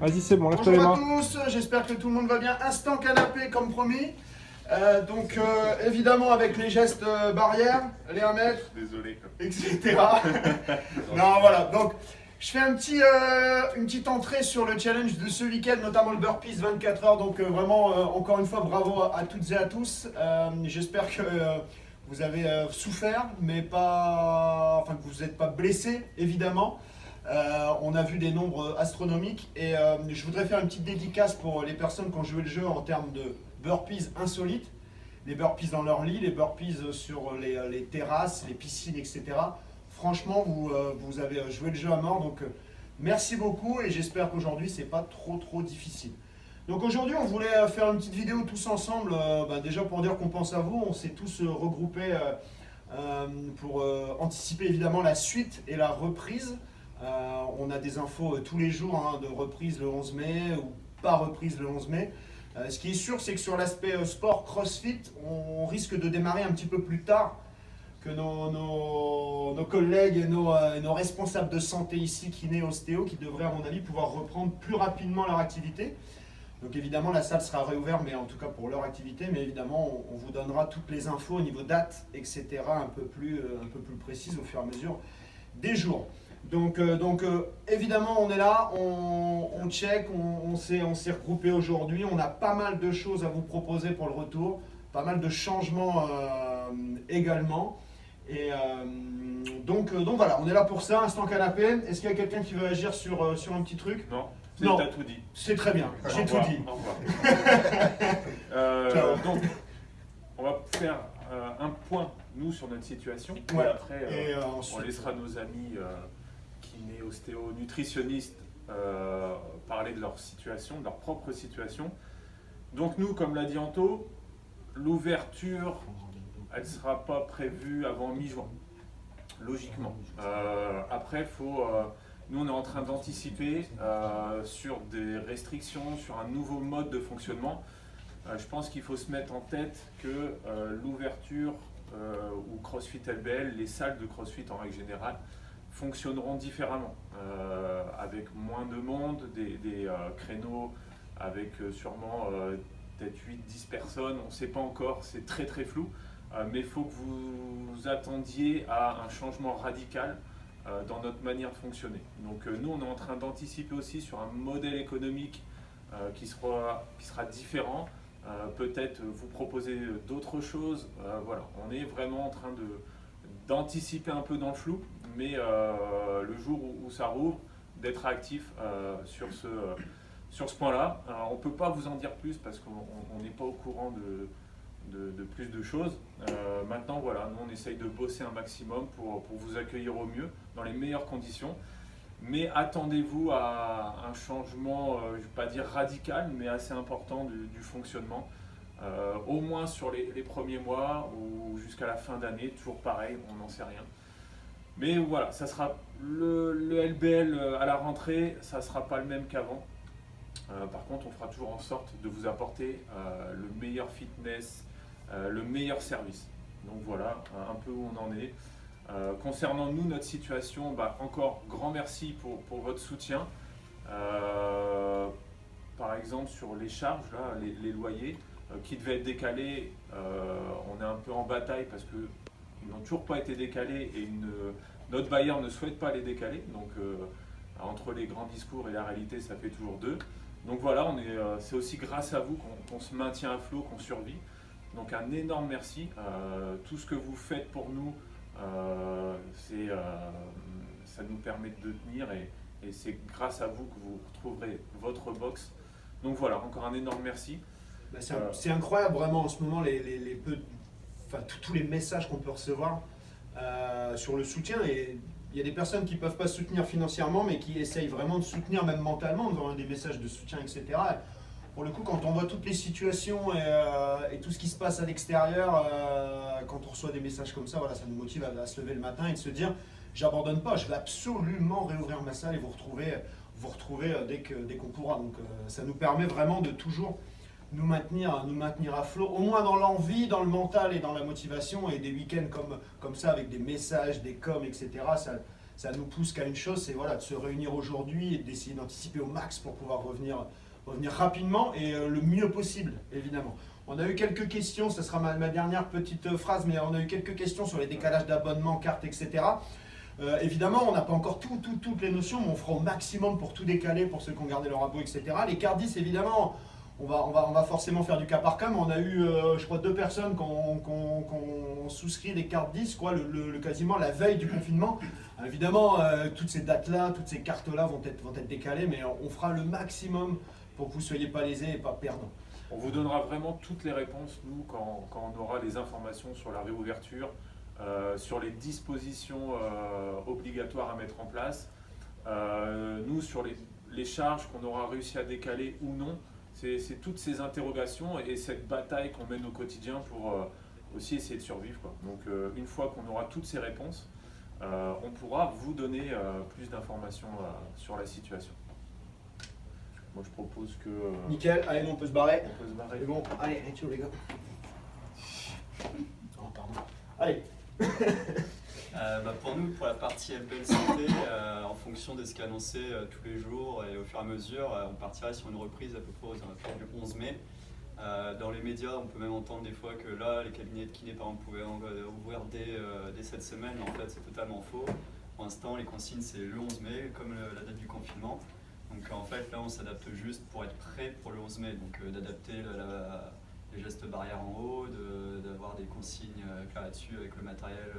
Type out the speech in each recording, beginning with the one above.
Vas-y, c'est bon, lève-toi les Bonjour mains. à tous, j'espère que tout le monde va bien. Instant canapé comme promis. Évidemment avec les gestes barrières, les 1 mètre, Désolé. etc. Non, voilà. Donc, je fais une petite entrée sur le challenge de ce week-end, notamment le burpees 24 heures. Donc, vraiment, encore une fois, bravo à toutes et à tous. J'espère que vous avez souffert, mais pas, enfin, que vous n'êtes pas blessés, évidemment. On a vu des nombres astronomiques et je voudrais faire une petite dédicace pour les personnes qui ont joué le jeu en termes de burpees insolites. Les burpees dans leur lit, les burpees sur les terrasses, les piscines, etc. Franchement, vous avez joué le jeu à mort, donc merci beaucoup et j'espère qu'aujourd'hui, c'est pas trop difficile. Donc aujourd'hui, on voulait faire une petite vidéo tous ensemble, déjà pour dire qu'on pense à vous, on s'est tous regroupés pour anticiper évidemment la suite et la reprise. On a des infos tous les jours de reprise le 11 mai ou pas reprise le 11 mai. Ce qui est sûr, c'est que sur l'aspect sport CrossFit, on risque de démarrer un petit peu plus tard que nos collègues et nos responsables de santé ici, kinés, ostéo, qui devraient à mon avis pouvoir reprendre plus rapidement leur activité. Donc évidemment la salle sera réouverte, mais en tout cas pour leur activité, mais évidemment on vous donnera toutes les infos au niveau date, etc. un peu plus précises au fur et à mesure des jours. Donc évidemment on est là, on check, on s'est regroupé aujourd'hui, on a pas mal de choses à vous proposer pour le retour, pas mal de changements également. Et donc voilà, on est là pour ça, instant canapé. Est-ce qu'il y a quelqu'un qui veut agir sur un petit truc? Non, Non. t'as tout dit. C'est très bien, j'ai tout dit. Au revoir. Donc, on va faire un point, nous, sur notre situation. Ouais. Et après, Et on ensuite, laissera nos amis kinés, ostéo, nutritionnistes parler de leur situation, de leur propre situation. Donc nous, comme l'a dit Anto, l'ouverture, elle ne sera pas prévue avant mi-juin, logiquement. Après, nous, on est en train d'anticiper sur des restrictions, sur un nouveau mode de fonctionnement. Je pense qu'il faut se mettre en tête que l'ouverture ou CrossFit LBL, les salles de CrossFit en règle générale, fonctionneront différemment, avec moins de monde, des créneaux avec sûrement peut-être 8-10 personnes, on ne sait pas encore, c'est très flou, mais il faut que vous attendiez à un changement radical dans notre manière de fonctionner. Donc nous, on est en train d'anticiper aussi sur un modèle économique qui sera différent, peut-être vous proposer d'autres choses, voilà, on est vraiment en train d'anticiper un peu dans le flou, mais le jour où ça rouvre, d'être actif sur ce point-là. On ne peut pas vous en dire plus parce qu'on n'est pas au courant de plus de choses. Maintenant, voilà, nous on essaye de bosser un maximum pour vous accueillir au mieux, dans les meilleures conditions. Mais attendez-vous à un changement, je ne vais pas dire radical, mais assez important du fonctionnement. Au moins sur les premiers mois ou jusqu'à la fin d'année, toujours pareil, on n'en sait rien. Mais voilà, ça sera le LBL à la rentrée, ça ne sera pas le même qu'avant. Par contre, on fera toujours en sorte de vous apporter le meilleur fitness, le meilleur service. Donc voilà, un peu où on en est. Concernant nous, notre situation, encore grand merci pour votre soutien. Par exemple, sur les charges, là, les loyers qui devaient être décalés, on est un peu en bataille parce qu'ils n'ont toujours pas été décalés et notre bailleur ne souhaite pas les décaler. Donc entre les grands discours et la réalité, ça fait toujours deux. Donc voilà, c'est aussi grâce à vous qu'on se maintient à flot, qu'on survit. Donc un énorme merci. Tout ce que vous faites pour nous, ça nous permet de tenir et c'est grâce à vous que vous retrouverez votre box. Donc voilà, encore un énorme merci. C'est incroyable vraiment en ce moment tous les messages qu'on peut recevoir sur le soutien. Et il y a des personnes qui ne peuvent pas soutenir financièrement mais qui essayent vraiment de soutenir même mentalement en envoyant des messages de soutien, etc. Pour le coup, quand on voit toutes les situations et tout ce qui se passe à l'extérieur, quand on reçoit des messages comme ça, voilà, ça nous motive à se lever le matin et de se dire j'abandonne pas, je vais absolument réouvrir ma salle et vous retrouver dès qu'on pourra. Donc ça nous permet vraiment de toujours nous maintenir à flot, au moins dans l'envie, dans le mental et dans la motivation. Et des week-ends comme ça avec des messages, des coms, etc. ça nous pousse qu'à une chose, c'est voilà, de se réunir aujourd'hui et d'essayer d'anticiper au max pour pouvoir revenir rapidement et le mieux possible, évidemment. On a eu quelques questions, ce sera ma dernière petite phrase, mais on a eu quelques questions sur les décalages d'abonnement, cartes, etc. Évidemment, on n'a pas encore toutes les notions, mais on fera au maximum pour tout décaler pour ceux qui ont gardé leur abo, etc. Les cartes 10, évidemment, on va forcément faire du cas par cas, mais on a eu, je crois, 2 personnes qui ont souscrit des cartes 10, quoi, quasiment la veille du confinement. Évidemment, toutes ces dates-là, toutes ces cartes-là vont être décalées, mais on fera le maximum pour que vous ne soyez pas lésés et pas perdants. On vous donnera vraiment toutes les réponses, nous, quand on aura les informations sur la réouverture, sur les dispositions obligatoires à mettre en place, nous, sur les charges qu'on aura réussi à décaler ou non. C'est toutes ces interrogations et cette bataille qu'on mène au quotidien pour aussi essayer de survivre, quoi. Donc une fois qu'on aura toutes ces réponses, on pourra vous donner plus d'informations sur la situation. Moi je propose que... Nickel, allez, on peut se barrer. On peut se barrer. C'est bon, allez, ciao les gars. Oh, pardon. Allez. Pour nous, pour la partie LBL Santé, en fonction de ce qui est annoncé tous les jours et au fur et à mesure, on partirait sur une reprise à peu près aux alentours du 11 mai. Dans les médias, on peut même entendre des fois que là, les cabinets de kiné par exemple pouvaient ouvrir dès cette semaine, mais en fait c'est totalement faux. Pour l'instant, les consignes c'est le 11 mai, comme la date du confinement. Donc en fait là on s'adapte juste pour être prêt pour le 11 mai, donc d'adapter les gestes barrières en haut, d'avoir des consignes claires là-dessus avec le matériel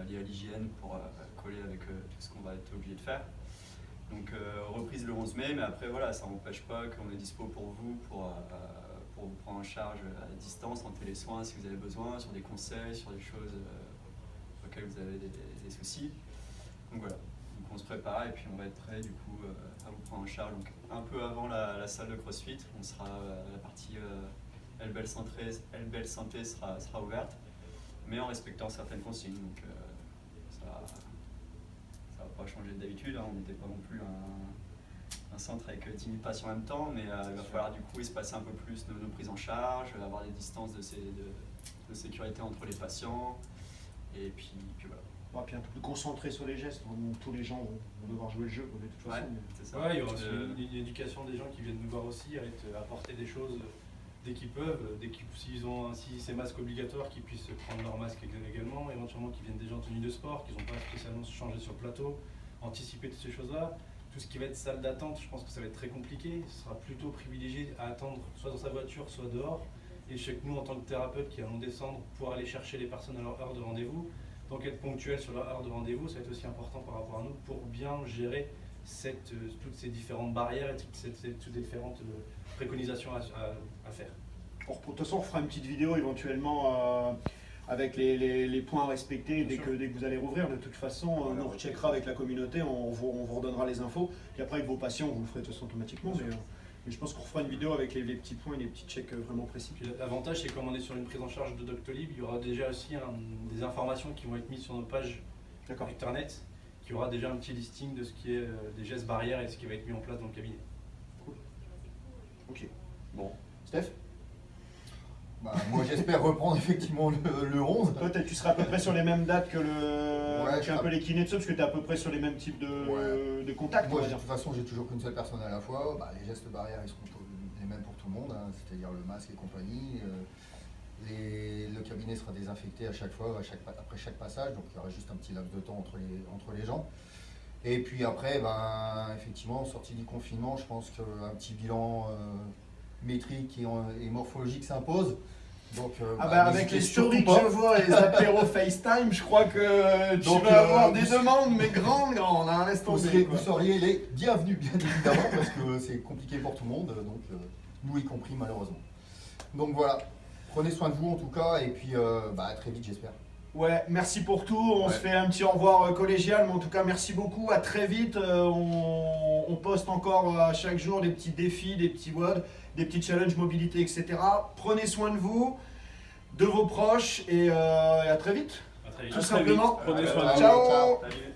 lié à l'hygiène pour coller avec tout ce qu'on va être obligé de faire. Donc reprise le 11 mai, mais après voilà, ça n'empêche pas qu'on est dispo pour vous vous prendre en charge à distance, en télésoins si vous avez besoin, sur des conseils, sur des choses sur lesquelles vous avez des soucis. Donc voilà, donc on se prépare et puis on va être prêt du coup à vous prendre en charge. Donc un peu avant la salle de CrossFit, on sera la partie LBL Santé sera ouverte, mais en respectant certaines consignes. Donc ça va pas changer d'habitude, hein. On n'était pas non plus un centre avec 10 000 patients en même temps, mais il va falloir du coup espacer un peu plus nos prises en charge, avoir des distances de sécurité entre les patients, et puis voilà. On va bien plus concentré sur les gestes, tous les gens vont devoir jouer le jeu de toute façon. C'est ça. Ouais, il y aura aussi une éducation des gens qui viennent nous voir aussi, à apporter des choses dès qu'ils peuvent, si c'est masque obligatoire, qu'ils puissent prendre leur masque également, éventuellement qu'ils viennent des gens en tenue de sport, qu'ils n'ont pas spécialement changé sur le plateau, anticiper toutes ces choses-là. Tout ce qui va être salle d'attente, je pense que ça va être très compliqué, ce sera plutôt privilégié à attendre soit dans sa voiture, soit dehors. Et je sais que nous, en tant que thérapeutes qui allons descendre pour aller chercher les personnes à leur heure de rendez-vous, donc être ponctuel sur leur heure de rendez-vous, ça va être aussi important par rapport à nous pour bien gérer toutes ces différentes barrières et toutes ces différentes préconisations à faire. De toute façon, on fera une petite vidéo éventuellement avec les points à respecter dès que vous allez rouvrir. De toute façon, on nous recheckera avec la communauté, on vous redonnera les infos. Et après, avec vos patients, vous le ferez de toute façon automatiquement. Mais je pense qu'on fera une vidéo avec les petits points et les petits checks vraiment précis. L'avantage, c'est que comme on est sur une prise en charge de Doctolib, il y aura déjà aussi des informations qui vont être mises sur nos pages internet, qui aura déjà un petit listing de ce qui est des gestes barrières et de ce qui va être mis en place dans le cabinet. Cool. Ok. Bon. Steph ? Moi j'espère reprendre effectivement le 11. Toi tu seras à peu près sur les mêmes dates que un peu les kinés de ça, parce que tu es à peu près sur les mêmes types de contacts. Moi de toute façon j'ai toujours qu'une seule personne à la fois. Les gestes barrières ils seront les mêmes pour tout le monde, hein, c'est-à-dire le masque et compagnie. Le cabinet sera désinfecté à chaque fois, après chaque passage, donc il y aura juste un petit laps de temps entre les gens. Et puis après, effectivement, sortie du confinement, je pense qu'un petit bilan métrique et morphologique s'impose. Donc, avec les stories que je vois, les apéros FaceTime, je crois que tu vas avoir des demandes, mais grandes, hein, laisse tomber. Vous seriez les bienvenus, bien évidemment, parce que c'est compliqué pour tout le monde, donc nous y compris malheureusement. Donc voilà, prenez soin de vous en tout cas, et puis à très vite j'espère. Ouais, merci pour tout. On se fait un petit au revoir collégial, mais en tout cas, merci beaucoup. À très vite. On poste encore à chaque jour des petits défis, des petits WOD, des petits challenges mobilité, etc. Prenez soin de vous, de vos proches et à très vite. À très vite. Tout simplement. Prenez soin de vous. Ciao. Salut.